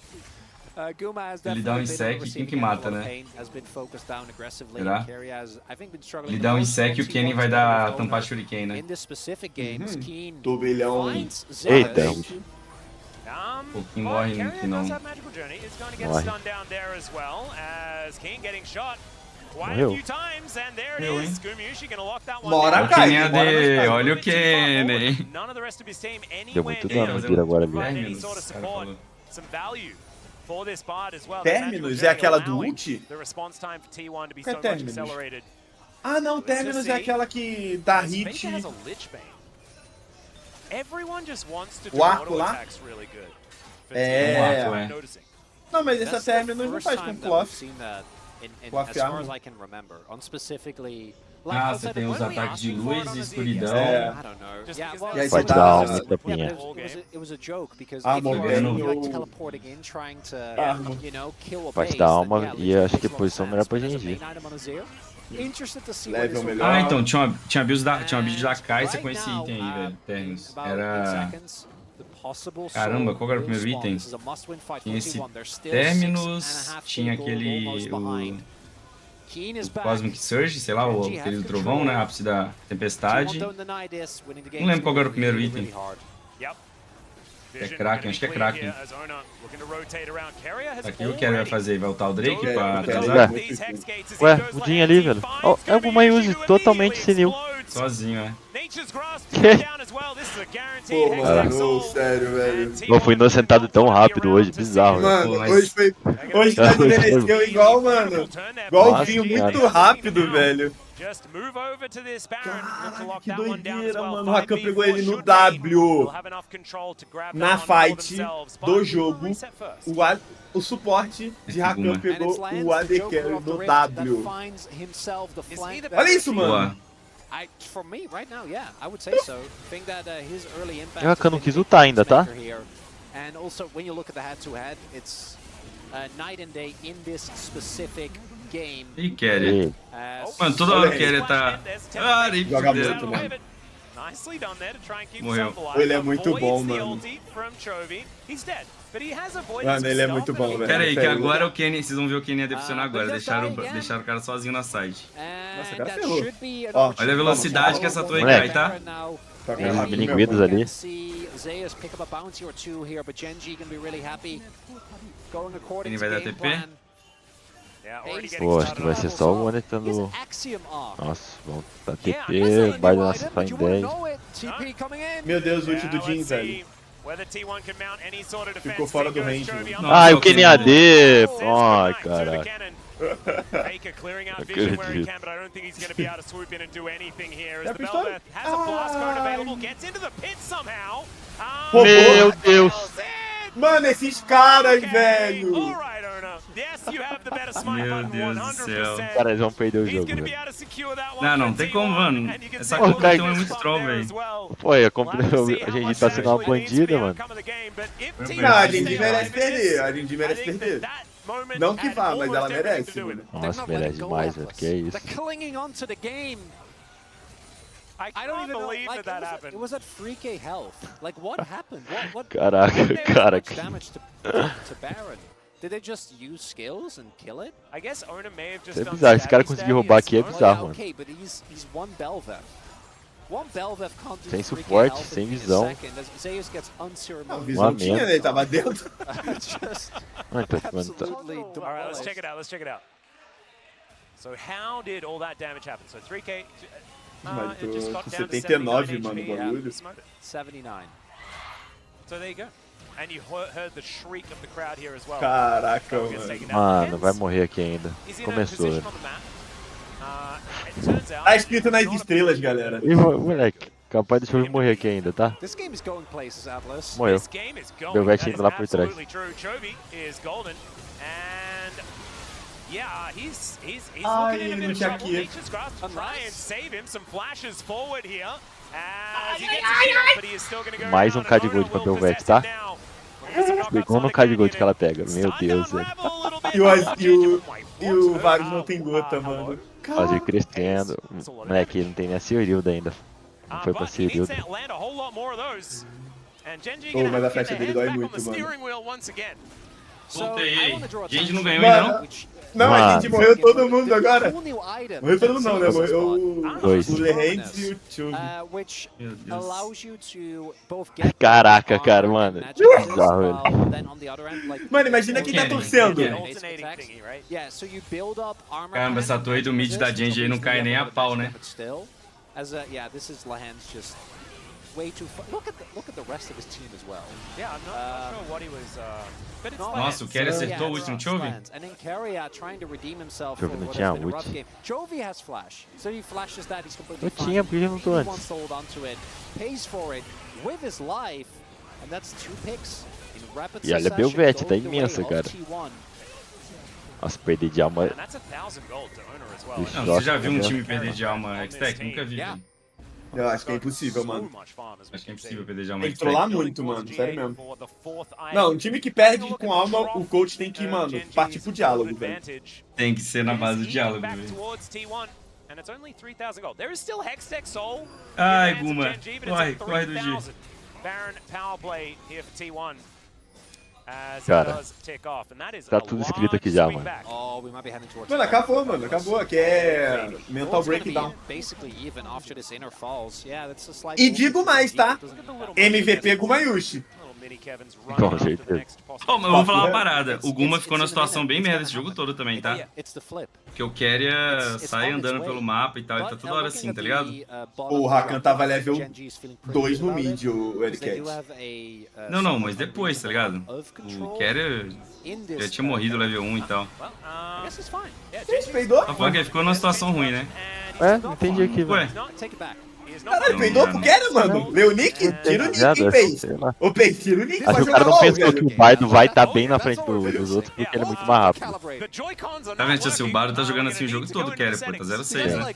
Guma has Ele dá um definitely been insect, quem receiving que a mata, lot of né? pain, has been focused down aggressively. Será? Carry has, I think, been struggling Ele the dá um most. insect e o Once he Kenny wants vai to dar go tampar down Shuriken, né? in this specific games, Keen Turbilhão. finds Eita. Zeus. Pouquinho morre, Carrier que não. does have Magical Journey. It's going to get Morre. stunned down there as well as King getting shot quite a Morreu. few times, and there it Morreu, is. hein? Gumushi gonna lock that one Bora, down. Olha o Kenny Kai, bora, AD, Kai. olha o Kenny. None of the rest of his team Deu anywhere muito near dano Deus, no Dira agora ali. provide any Terminus, sort of cara support, falou. some value for this Bard as well. Terminus é aquela do ult? The response time for T1 to be Que é so much Terminus? accelerated. Ah, não, Terminus é aquela que dá This hit. Faker has a Lich Bane. Everyone just wants to do O arco auto lá? attacks really good. For É. T1, O arco, é. noticing. Não, mas essa That's the Terminus não first faz com time that Cloth. we've seen that in Cloth as far armor. as I can remember. On specifically, Ah, outside você of tem os when we ataques de asked for it luz on e the escuridão. É. I don't know. Just Yeah, because well, E aí it você was- dá yeah, uma but tapinha. it was a joke because Ah, if you were Morgano. like teleporting in trying to, Armor. you know, kill a Parte base, da then, alma yeah, e literally acho que makes a lot of posição sense, melhor pra but as a Genji. main item on a Zero, interested to see Level what this will melhor. Ah, do. então, tinha build da Kai'Sa And com esse right item aí, now, velho, Terminus. about 8 Era... seconds, the possible Caramba, soul qual era o will primeiro spawn. item? This is a must-win fight Tinha for esse T1. They're still Terminus, 6.5 tinha gold aquele... almost behind. o Keen is back. Cosmic Surge, sei lá, o aquele do trovão, né? Ápice da tempestade. T1 don't deny this, winning the game Não lembro qual era o is primeiro really, item. really hard. Yep. É Kraken, acho que é Kraken. Aqui o que ele vai fazer? Vai ultar o Drake pra É, atrasar? Ué, o Jin ali, velho. Ó, é o Mayuse totalmente senil. Sozinho, é. Pô, mano, sério, velho. Eu fui inocentado tão rápido hoje, bizarro. velho. Mano, Pô, mas- hoje foi. Hoje nós envelheceu igual, mano. Igual o Nossa, vinho cara. muito rápido, velho. Just move over to this Baron. Look to lock que that one down as doideira, well. mano. O Rakan 5v4 pegou ele no should win. W. They'll have enough control to grab Na that one for fight themselves, but do we'll jogo, reset first. o suporte de Rakan Guma. And pegou it's Lance, o AD the Joker Carry of the no Rift, W. that finds himself the Is flank he the there. Olha isso, mano. Boa. For me, right now, yeah, I would say so. Think that his early impact O Rakan has não been quis a big ultar ainda, tá? difference maker here. And also, when you look at the head-to-head, it's night and day in this specific game. Ih, Quer. Mano, toda hora o Quer tá... Ah, nem Joga fudeu. muito, mano. Morreu. Ele é muito bom, mano. Mano, ele é muito bom, velho. Pera aí, que agora o Kenny... Vocês vão ver o Kenny ia decepcionar agora. Deixaram o cara sozinho na side. Nossa, cara ferrou. Ó, olha a velocidade que essa torre cai, tá? Tá Tem os rápido, bilinguidos meu, ali. Kenny vai dar TP? Pô, acho que vai ser só o One tendo... Nossa, vamos dar TP, vai da nossa só em 10. Meu Deus, o ult do Jin, velho. Ficou fora do range. Ai, o Kenny AD! Ai, caraca. Acredito. Já pistou? Meu Deus! Mano, esses caras, velho! Meu Deus do céu. Cara, eles vão perder o jogo, velho. Não tem como, mano. Essa Pô, competição é muito troll, velho. Pô, a gente tá sendo uma bandida, mano. Não, a Genji merece perder. A Genji merece perder. Não que vá, mas ela merece, mano. Nossa, merece demais, velho. Que é isso. I don't even believe like, that happened. It was at 3k health. Like, what happened? What Caraca, cara. damage to Baron? Did they just use skills and kill it? I guess Ona may have just É bizarro, esse cara conseguiu roubar aqui é bizarro, mano. Okay, but he's one Bel'Veth. One Bel'Veth can't do Sem 3k suporte, health sem in a visão. second as Zeus gets Não, unceremonious. visão tinha, né? Ele tava dentro. Just Ai, tá ficando... absolutely Alright, let's check it out, let's check it out. So how did all that damage happen? So 3k... Mas it just got tô down to 79, 79 mano, o HP. bagulho. 79. So there you go. And you heard the shriek of the crowd here as well. Caraca, Jogo gets mano. taken down. Mano, vai morrer aqui ainda. He's in a Começou, position velho. on the map. It turns out Tá escrito nas estrelas, galera. Ih, moleque, capaz de eu morrer aqui ainda, tá? This game is going places, Atlas. Morreu. this game is going. Meu That indo is lá por trás. absolutely true. Chovy is golden. And yeah, he's Ai, looking in a ele bit não of tinha trouble. aqui. Nature's Grasp to try and save him. Some flashes forward here. As he gets a shield, but he is still going to go Mais down, K de and gold Ona pra will Belvete, possess tá? it now. There's some knockouts Pegou on no the K de gold Canyon. que ela pega. Meu Starting to Deus, velho. unravel a little bit. E o Varus não tem gota, mano. Fazer crescendo. Moleque, ele não tem nem a Cirilda ainda. Não foi pra Cirilda. Pô, mas a flecha dele dói muito, mano. Voltei aí. Gente, não ganhou ainda, não? Não, a gente morreu todo mundo agora. Morreu Morreu todo mundo não, né? Morreu Dois. o Lehands e o Chove. Which Meu Deus. allows you to both get Caraca, cara, mano. Bizarro, velho. Mano, imagina quem tá Kenny, torcendo. Kenny. Yeah, so you build up armor. Caramba, essa torre do mid da Genji aí não cai nem a pau, né? Yeah, this is Lahan's just way too far. Look at the rest of his team as well. Yeah, I'm not sure what he was. But it's Nossa, o Quer acertou o último Chovy? And then Quer trying to redeem himself Chovy for não what tinha has been a rough ult. game. Chovy has flash, so he flashes that. He's completely Eu fine. tinha, por que eu não tô He antes? wants to hold onto it, pays for it with his life, and that's 2 picks in rapid E olha, succession, Belvete, tá going the way imensa, of cara. T1. Nossa, perder de alma. And that's 1,000 gold to Ona as well. Ixi. Não, você já viu um time perder de alma Hextech? Nunca vi, velho. Eu acho que é impossível, mano. Acho que é impossível perder de alma Tem que Hextech. trollar muito, mano. Sério mesmo. Não, um time que perde com alma, o coach tem que, mano, partir pro diálogo, velho. Tem que ser na base do diálogo, velho. Ai, Guma. Corre do G. Cara, tá tudo escrito aqui já, mano. Oh, we might be heading towards Mano, acabou, mano. Acabou. Aqui é mental breakdown. basically even after this inner falls. Yeah, that's a slight E digo mais, tá? MVP Gumayushi. Com certeza. Ô, mas eu vou falar uma parada. O Guma ficou numa situação bem merda esse jogo todo também, tá? It's the flip. Porque o Quer sai andando pelo mapa e tal, ele tá toda hora assim, tá ligado? O Rakan tava level 2 no mid, o Ericat. Não, mas depois, tá ligado? O Quer já tinha morrido level 1 e tal. Gente, peidou? Só foi que ele ficou numa situação ruim, né? É, entendi aqui, Ué, velho. Caralho, peidou pro Quer, mano? Leu o nick? Tira o nick, Pei. Sei lá. Ô, Pei, tira o nick pra Acho que o jogar cara não LOL, pensou que velho. o Bardo vai estar bem na frente dos outros porque ele é muito mais rápido. tá vendo, assim, o Baro tá jogando assim o jogo todo, Quer, pô, tá 0-6, né?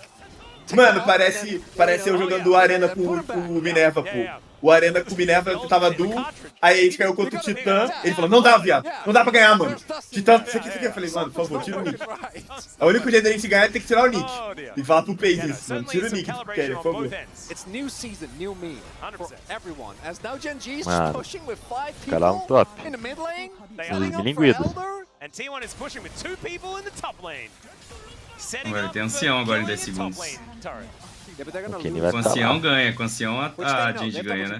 Mano, parece eu jogando Arena com o Minerva, pô. o Arena com o Minerva tava duo, aí a gente caiu contra o Titã, ele falou, não dá, viado, não dá pra ganhar, mano. Titã, isso aqui. Eu falei, mano, por favor, tira o Nick. O único jeito da gente ganhar é ter que tirar o Nick. E falar pro Pace isso, mano, tira o Nick, Quer, por favor. Mano, o cara é um top. Os bilinguidos. Agora tem ancião agora em 10 segundos. O Kenny vai Com estar ancião lá. ganha, com ancião a Genji ganha, né?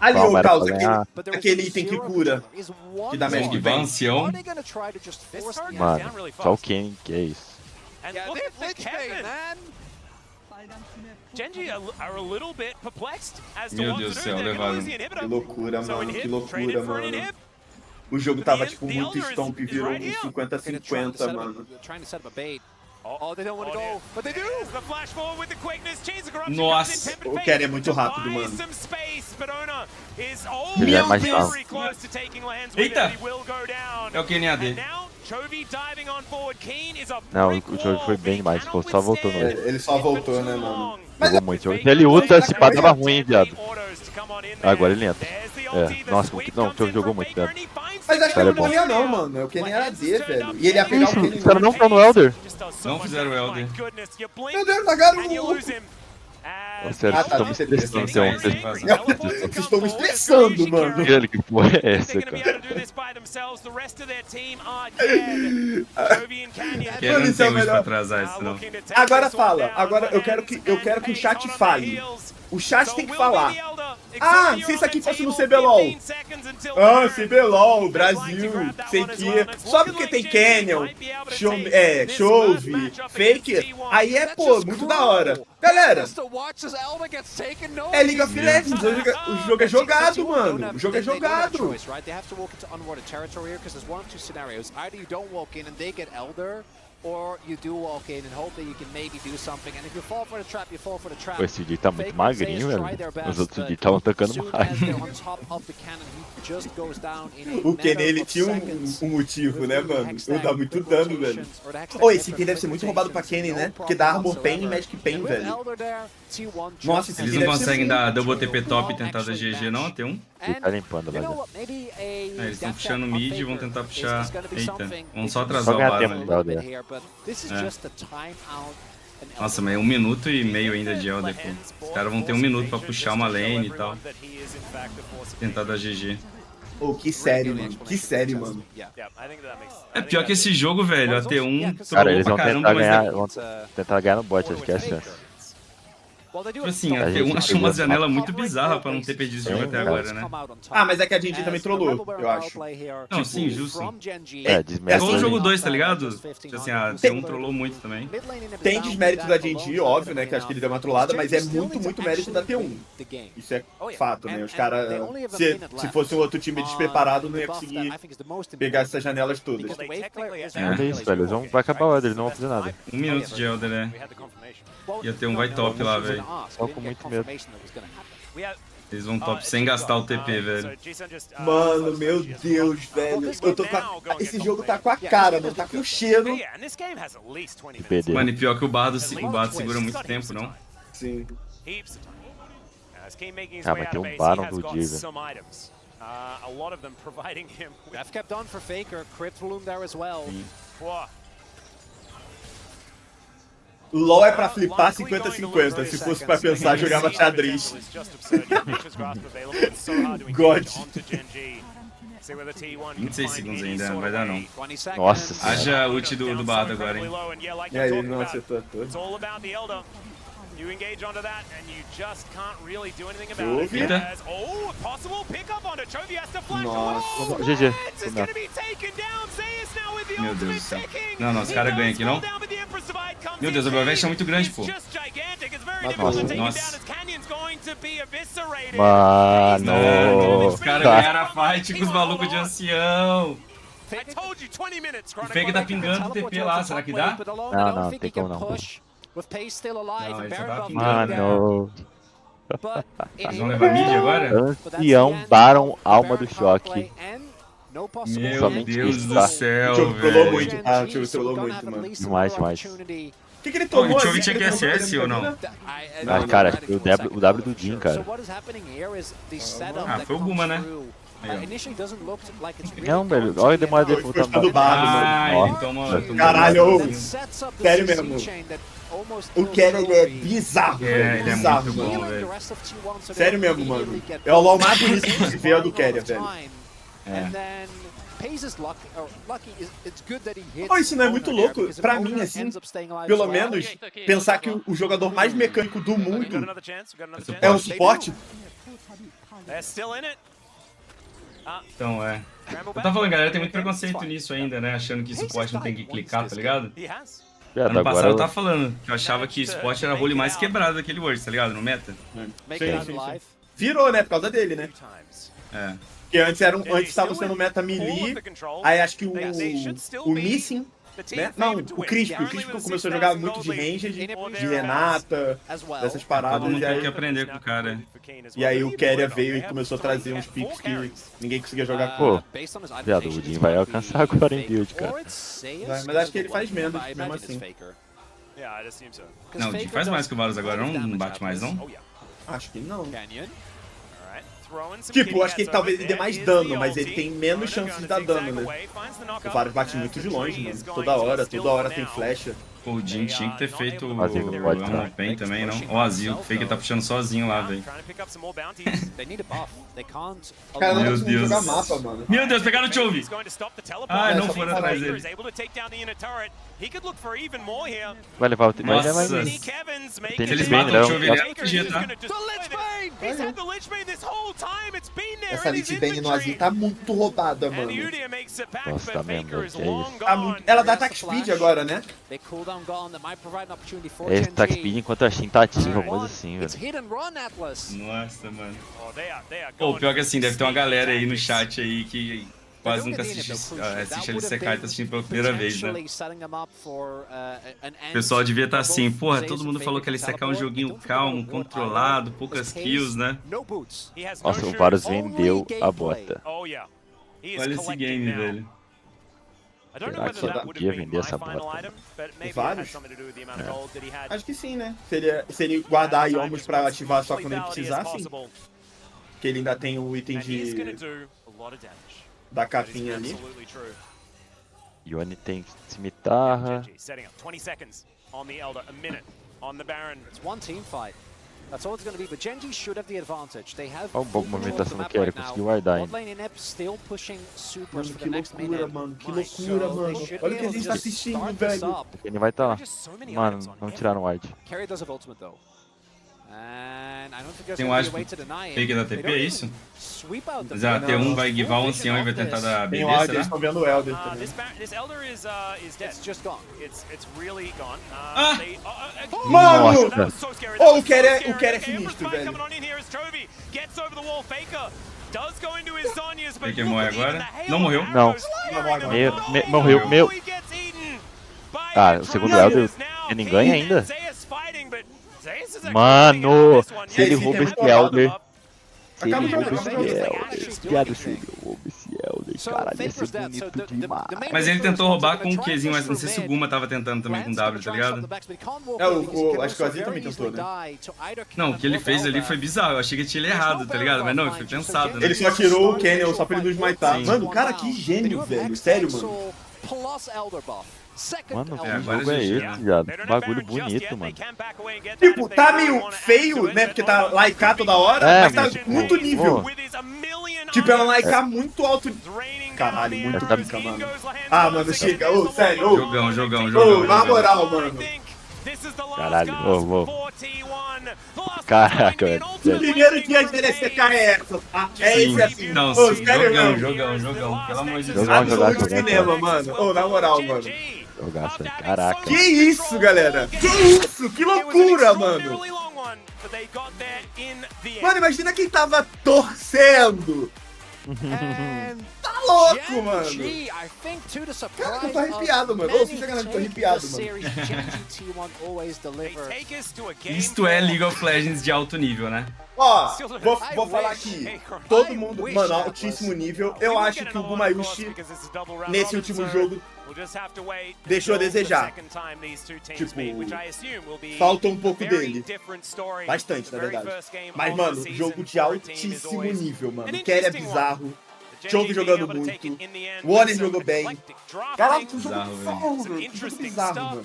Ali, ô, Palma era Caos, pra ganhar. aquele item que cura, que dá magic Esquivar bang. ancião. Mano, só o Kenny, que é isso. Meu Deus do céu, levaram. Que loucura, mano, que loucura, mano. O jogo tava, tipo, muito stomp, virou um 50-50, mano. Nossa. O Quer é muito rápido, mano. Ele é mais rápido. Eita! É o Kenny AD. Não, o jogo foi bem demais, pô, só voltou no meio. Ele só voltou, né, mano? Jogou muito. Se ele ulta, se pá, tava ruim, hein, viado. Agora ele entra. É, nossa, não, o jogo jogou muito, viado. Mas acho que Cara, ele é não bom. morria não, mano. O Kenny era D, velho. E ele ia pegar o Kenny. Os caras não estão no Elder. Não fizeram o Elder. Meu Deus, largaram o... Ô, sério, Ah, vocês tá, estão me estressando, então. Vocês estão me estressando, mano. Velho, que porra é essa, cara? Quer não tem hoje pra atrasar isso, não. Agora fala. Agora eu quero que o chat fale. O chat tem que falar. Ah, se isso aqui fosse no CBLOL. Ah, CBLOL, Brasil, sei que. Só porque tem Canyon, Chove, Faker, aí é, pô, muito da hora. Galera, é League of Legends, o jogo é jogado, mano. O jogo é jogado. Pô, esse dia tá muito magrinho, velho. Os outros dias estavam tacando mais. O Kenny, ele tinha um motivo, né, mano? Não dá muito dano, velho. Ô, esse item deve ser muito roubado pra Kenny, né? Porque dá Armor Pain e Magic Pain, velho. Nossa, esse Eles item não deve ser conseguem muito... dar Double TP top e tentar dar GG, não? T1? Ele tá limpando lá, velho. Eles estão puxando o mid e vão tentar puxar. Eita, vão só Só atrasar o ganhar bar, tempo, velho. no Elder. Nossa, mas é 1 minuto e meio ainda de Elder, pô. Os caras vão ter 1 minuto pra puxar uma lane e tal. Tentar dar GG. Ô, que sério, mano. Que sério, mano. É pior que esse jogo, velho. A T1 Cara, trollou eles pra vão caramba, tentar mas ganhar, vão tentar ganhar no bot, acho que é a chance. tipo assim, a A gente T1 achou pegou uma essa janela muito bizarra pra não ter perdido esse jogo até agora, né? Ah, mas é que a Genji também trollou, eu acho. Não, sim, justo. É, É desmérito. igual o jogo 2, tá ligado? Tipo assim, a T1 trollou muito também. Tem desmérito da Genji, óbvio, né? Que acho que ele deu uma trollada, mas é muito, muito mérito da T1. Isso é fato, né? Os caras, se fosse um outro time despreparado, não ia conseguir pegar essas janelas todas. É isso, velho. Vai acabar o Elder, eles não vão fazer nada. 1 minuto de Elder, né? E a T1 vai top lá, velho. Só com muito medo. Eles vão top sem gastar o TP, velho. Mano, meu Deus, velho. Eu tô com esse jogo tá com a cara, não tá com o cheiro. De perder. Mano, e pior que o bardo segura muito tempo, não? Sim. Ah, mas tem um Baron do dia, velho. LOL é pra flipar 50-50. Se fosse pra pensar, jogava xadrez. God. 26 segundos ainda, não vai dar não. Nossa senhora. Haja ult do bardo agora, hein? E aí, ele não acertou a torre. You engage onto that, and you just can't really do anything about Chove. it. As, oh, a possible pickup onto Chovy has to flash Nossa. away. GG. It's going to be taken down. Zeus now with the Meu Deus do ultimate céu. ticking. Não, os caras ganham aqui, não? Meu Deus, a Bravest é muito grande, pô. Nossa. Mano, os caras ganharam a fight com os malucos de ancião. O Fake tá pingando o TP lá, será que dá? Não, tem como não. Não, ele só tá pingando. Mano. Eles vão levar mid agora? Ancião, Baron, alma do choque. Meu Somente Deus isso, do tá? céu, O jogo trollou velho. muito, tá? O jogo trollou muito, mano. Demais. que ele Pô, tomou? o Chovy ali? tinha que SS ou não? Ah, cara, acho que o W do Jin, cara. Ah, foi o Guma, né? Não, velho, olha a demora dele pra Foi voltar do no barro, Ah, mano. ele tomou. Caralho, sério mesmo. O Quer, ele é bizarro, É, velho. ele é Bizarro, muito mano. bom, velho. Sério mesmo, mano. É o LoL mais bonito que se vê é o do Quer, velho. É. Pô, isso não é muito louco? Pra mim, assim, pelo menos, pensar que o jogador mais mecânico do mundo é um suporte. Então, é. Eu tava falando, galera, tem muito preconceito nisso ainda, né? Achando que suporte não tem que clicar, tá ligado? Ano passado eu tava falando que eu achava que suporte era a role mais quebrada daquele World, tá ligado? No meta. Sim. Virou, né? Por causa dele, né? É. Porque antes estava sendo meta melee, aí acho que o Missing, né? Não, o Crisp começou a jogar muito de ranged, de Renata, dessas paradas. Todo mundo E tem que aí, aprender com o cara. e aí o Keria veio e começou a trazer uns picks que ninguém conseguia jogar com. Pô, viado, o Jin vai alcançar agora em build, cara. Mas acho que ele faz menos, mesmo assim. Não, o Jin faz mais que o Varus agora, não bate mais, não? Acho que não. Tipo, acho que talvez ele dê mais dano, mas ele tem menos chances de dar dano, né? O Varus bate muito de longe, mano. Toda hora tem flecha. Pô, o Jin tinha que ter feito o Azil não pode entrar. Pen também, não? Ó, o Azil, o Faker tá puxando sozinho lá, velho. Os caras não Meu conseguem Deus. jogar mapa, mano. Meu Deus, pegaram o Chovy! Ah, não foram atrás dele. Vai levar o time. Nossa. Vai, Se tem eles que matam não. o Chovy, ele é RPG, tá? Essa Litbane no Azul tá muito roubada, mano. Nossa, tá mesmo, velho. Que é isso? Tá muito... Ela dá attack speed agora, né? É esse attack speed enquanto a Shin tá ativa, uma coisa assim, velho. Nossa, mano. Pô, pior que assim, deve ter uma galera aí no chat aí que quase nunca assiste a LCK e tá assistindo pela primeira vez, né? O pessoal devia estar assim, porra, todo mundo falou que a LCK é um joguinho calmo, controlado, poucas kills, né? Nossa, o Varus vendeu a bota. Olha esse game, velho. Será que ele podia vender essa bota? Vários? Acho que sim, né? Se ele guardar Yomos pra ativar só quando ele precisar, sim. Porque ele ainda tem o item da capinha ali. Yone tem cimitarra. Olha um pouco a movimentação do Quer, ele conseguiu guardar ainda. Mano, que loucura, mano. Que loucura, mano. Olha o que a gente tá assistindo, velho. Ele vai estar lá. Mano, não tiraram o ward. Tem um ward fake da TP, é isso? Mas a T1 vai guivar o ancião e vai tentar dar Tem BD, o Elder, eles será? estão vendo o Elder também. Mano! Nossa. Oh, o Quer é sinistro, velho. Faker morre agora? Não morreu? Não. Morreu, meu. Ah, o segundo Elder, ele ganha ainda? Mano, se ele rouba esse Elder... Se ele rouba esse Elder... Viado, se ele rouba esse Elder, caralho, ia ser bonito demais. Mas ele tentou roubar com um Qzinho, mas não sei se o Guma tava tentando também com W, tá ligado? Acho que o Azir também tentou, né? Não, o que ele fez ali foi bizarro, eu achei que tinha ele errado, tá ligado? Mas não, foi pensado, né? Ele só tirou o Canyon só pra ele não esmitar. Sim. Mano, cara, que gênio, velho. Sério, mano. Mano, que agora jogo é GG. esse, viado? Bagulho bonito, mano. Tipo, tá meio feio, né? Porque tá laicar toda hora, É, mas tá mas, muito nível. Tipo, ela laicar muito alto. Caralho, muito Essa- pica, mano. Ah, mano, chega. Ô, sério. Ô, Jogão. na moral, mano. Caralho, Caraca, velho. Primeiro dia de LCK é essa, tá? É esse assim. Não, Ô, sério mesmo. jogão, pelo amor de Deus. Jogão, Absoluto jogar, cinema, mano. Ô, na moral, mano. Jogaço, velho. Caraca. Que isso, galera? Que isso? Que loucura, mano. Mano, imagina quem tava torcendo. Tá louco, mano. Cara, eu tô arrepiado, mano. Ô, sem sacanagem, eu tô arrepiado, mano. Isto é League of Legends de alto nível, né? Ó, vou falar aqui. Todo mundo, mano, altíssimo nível. Eu acho que o Gumayushi, nesse último jogo, deixou a desejar. Tipo, falta um pouco dele. Bastante, na verdade. Mas, mano, jogo de altíssimo nível, mano. Quer é bizarro. Jogo jogando muito. O Warner jogou bem. Caralho, que jogo bizarro, velho. Que jogo bizarro, mano.